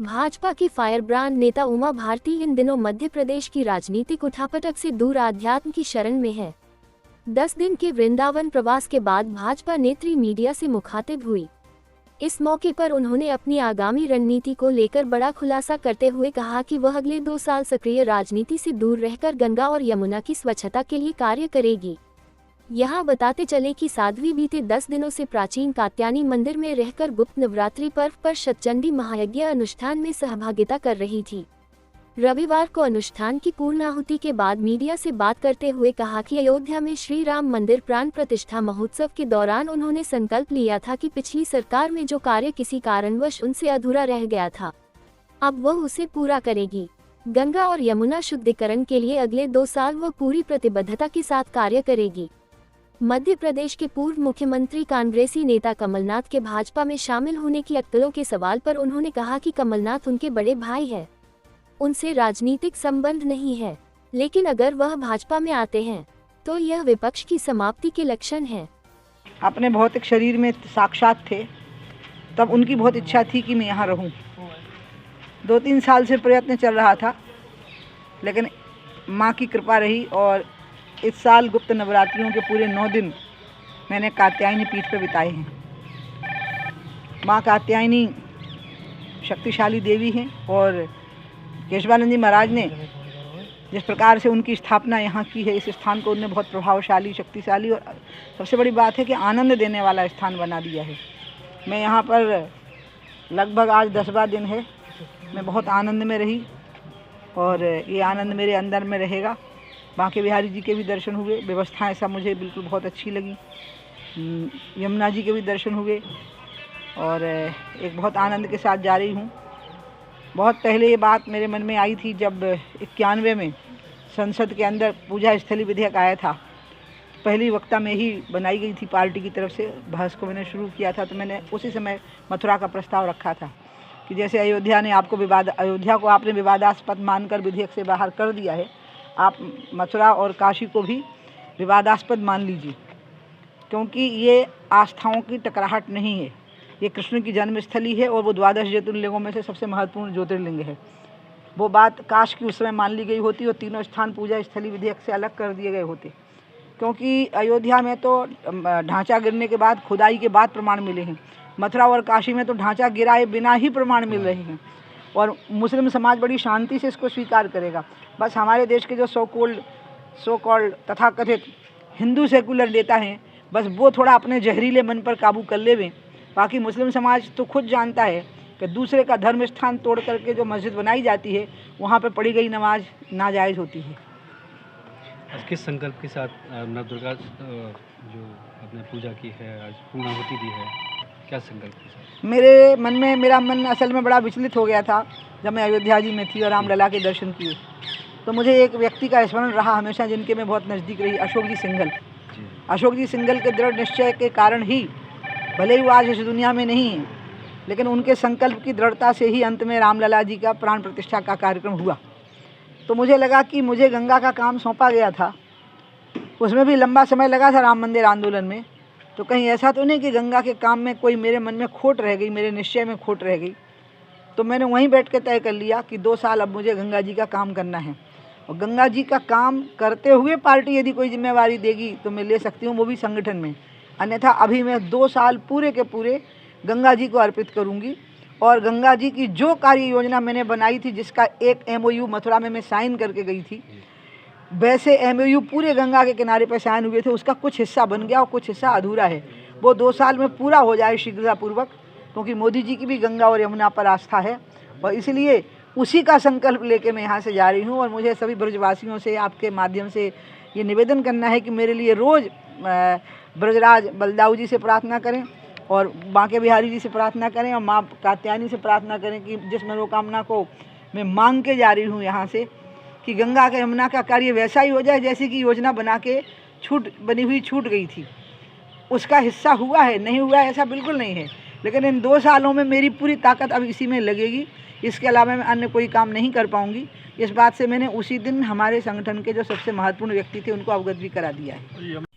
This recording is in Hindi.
भाजपा की फायर ब्रांड नेता उमा भारती इन दिनों मध्य प्रदेश की राजनीतिक उठापटक से दूर आध्यात्म की शरण में है। 10 दिन के वृंदावन प्रवास के बाद भाजपा नेत्री मीडिया से मुखातिब हुई। इस मौके पर उन्होंने अपनी आगामी रणनीति को लेकर बड़ा खुलासा करते हुए कहा कि वह अगले 2 साल सक्रिय राजनीति से दूर रहकर गंगा और यमुना की स्वच्छता के लिए कार्य करेगी। यहाँ बताते चले कि साध्वी बीते 10 दिनों से प्राचीन कात्यायनी मंदिर में रहकर गुप्त नवरात्रि पर्व पर शतचंडी महायज्ञ अनुष्ठान में सहभागिता कर रही थी। रविवार को अनुष्ठान की पूर्णाहुति के बाद मीडिया से बात करते हुए कहा कि अयोध्या में श्री राम मंदिर प्राण प्रतिष्ठा महोत्सव के दौरान उन्होंने संकल्प लिया था कि पिछली सरकार में जो कार्य किसी कारणवश उनसे अधूरा रह गया था, अब वह उसे पूरा करेगी। गंगा और यमुना शुद्धिकरण के लिए अगले 2 साल वह पूरी प्रतिबद्धता के साथ कार्य करेगी। मध्य प्रदेश के पूर्व मुख्यमंत्री कांग्रेसी नेता कमलनाथ के भाजपा में शामिल होने की अटकलों के सवाल पर उन्होंने कहा कि कमलनाथ उनके बड़े भाई हैं, उनसे राजनीतिक संबंध नहीं है, लेकिन अगर वह भाजपा में आते हैं तो यह विपक्ष की समाप्ति के लक्षण है। अपने भौतिक शरीर में साक्षात थे, तब उनकी बहुत इच्छा थी कि मैं यहाँ रहूं। 2-3 साल से प्रयत्न चल रहा था, लेकिन माँ की कृपा रही और इस साल गुप्त नवरात्रियों के पूरे 9 दिन मैंने कात्यायनी पीठ पर बिताए हैं। माँ कात्यायनी शक्तिशाली देवी हैं और केशवानंद जी महाराज ने जिस प्रकार से उनकी स्थापना यहाँ की है, इस स्थान को उन्होंने बहुत प्रभावशाली, शक्तिशाली और सबसे बड़ी बात है कि आनंद देने वाला स्थान बना दिया है। मैं यहाँ पर लगभग आज 10वां दिन है, मैं बहुत आनंद में रही और ये आनंद मेरे अंदर में रहेगा। बांके बिहारी जी के भी दर्शन हुए, व्यवस्थाएं सब मुझे बिल्कुल बहुत अच्छी लगी। यमुना जी के भी दर्शन हुए और एक बहुत आनंद के साथ जा रही हूँ। बहुत पहले ये बात मेरे मन में आई थी जब 91 में संसद के अंदर पूजा स्थली विधेयक आया था। पहली वक्ता में ही बनाई गई थी पार्टी की तरफ से, बहस को मैंने शुरू किया था। तो मैंने उसी समय मथुरा का प्रस्ताव रखा था कि जैसे अयोध्या को आपने विवादास्पद मानकर विधेयक से बाहर कर दिया है, आप मथुरा और काशी को भी विवादास्पद मान लीजिए, क्योंकि ये आस्थाओं की टकराहट नहीं है। ये कृष्ण की जन्मस्थली है और वो 12 ज्योतिर्लिंगों में से सबसे महत्वपूर्ण ज्योतिर्लिंग है। वो बात काश की उस समय मान ली गई होती और तीनों स्थान पूजा स्थली विधेयक से अलग कर दिए गए होते, क्योंकि अयोध्या में तो ढांचा गिरने के बाद, खुदाई के बाद प्रमाण मिले हैं। मथुरा और काशी में तो ढांचा गिराए बिना ही प्रमाण मिल रहे हैं और मुस्लिम समाज बड़ी शांति से इसको स्वीकार करेगा। बस हमारे देश के जो सो कॉल्ड तथाकथित हिंदू सेकुलर नेता हैं, बस वो थोड़ा अपने जहरीले मन पर काबू कर लेवें। बाकी मुस्लिम समाज तो खुद जानता है कि दूसरे का धर्म स्थान तोड़ करके जो मस्जिद बनाई जाती है, वहाँ पर पढ़ी गई नमाज नाजायज़ होती है। आज किस संकल्प के साथ नवदुर्गा जो आपने पूजा की है, आज पूर्णाहुति दी है, क्या संकल्प के साथ? मेरा मन असल में बड़ा विचलित हो गया था जब मैं अयोध्या जी में थी और रामलला के दर्शन किए। तो मुझे एक व्यक्ति का स्मरण रहा हमेशा, जिनके मैं बहुत नज़दीक रही, अशोक जी सिंघल। अशोक जी सिंघल के दृढ़ निश्चय के कारण ही, भले ही वो आज इस दुनिया में नहीं है, लेकिन उनके संकल्प की दृढ़ता से ही अंत में रामलला जी का प्राण प्रतिष्ठा का कार्यक्रम हुआ। तो मुझे लगा कि मुझे गंगा का काम सौंपा गया था, उसमें भी लंबा समय लगा था राम मंदिर आंदोलन में। तो कहीं ऐसा तो नहीं कि गंगा के काम में कोई मेरे मन में खोट रह गई, मेरे निश्चय में खोट रह गई। तो मैंने वहीं बैठ के तय कर लिया कि 2 साल अब मुझे गंगा जी का काम करना है और गंगा जी का काम करते हुए पार्टी यदि कोई जिम्मेवारी देगी तो मैं ले सकती हूँ, वो भी संगठन में। अन्यथा अभी मैं 2 साल पूरे के पूरे गंगा जी को अर्पित करूँगी और गंगा जी की जो कार्य योजना मैंने बनाई थी, जिसका एक MOU मथुरा में मैं साइन करके गई थी, वैसे MOU पूरे गंगा के किनारे पर साइन हुए थे, उसका कुछ हिस्सा बन गया और कुछ हिस्सा अधूरा है। वो 2 साल में पूरा हो जाए शीघ्रतापूर्वक, क्योंकि मोदी जी की भी गंगा और यमुना पर आस्था है और इसलिए उसी का संकल्प लेके मैं यहाँ से जा रही हूँ। और मुझे सभी ब्रजवासियों से आपके माध्यम से ये निवेदन करना है कि मेरे लिए रोज़ ब्रजराज बलदाऊ जी से प्रार्थना करें और बांके बिहारी जी से प्रार्थना करें और माँ कात्यायनी से प्रार्थना करें कि जिस मनोकामना को मैं मांग के जा रही हूँ यहाँ से, कि गंगा का यमुना का कार्य वैसा ही हो जाए जैसे कि योजना बना के बनी हुई छूट गई थी। उसका हिस्सा हुआ है, नहीं हुआ है ऐसा बिल्कुल नहीं है, लेकिन इन 2 सालों में मेरी पूरी ताकत अब इसी में लगेगी। इसके अलावा मैं अन्य कोई काम नहीं कर पाऊँगी। इस बात से मैंने उसी दिन हमारे संगठन के जो सबसे महत्वपूर्ण व्यक्ति थे उनको अवगत भी करा दिया है।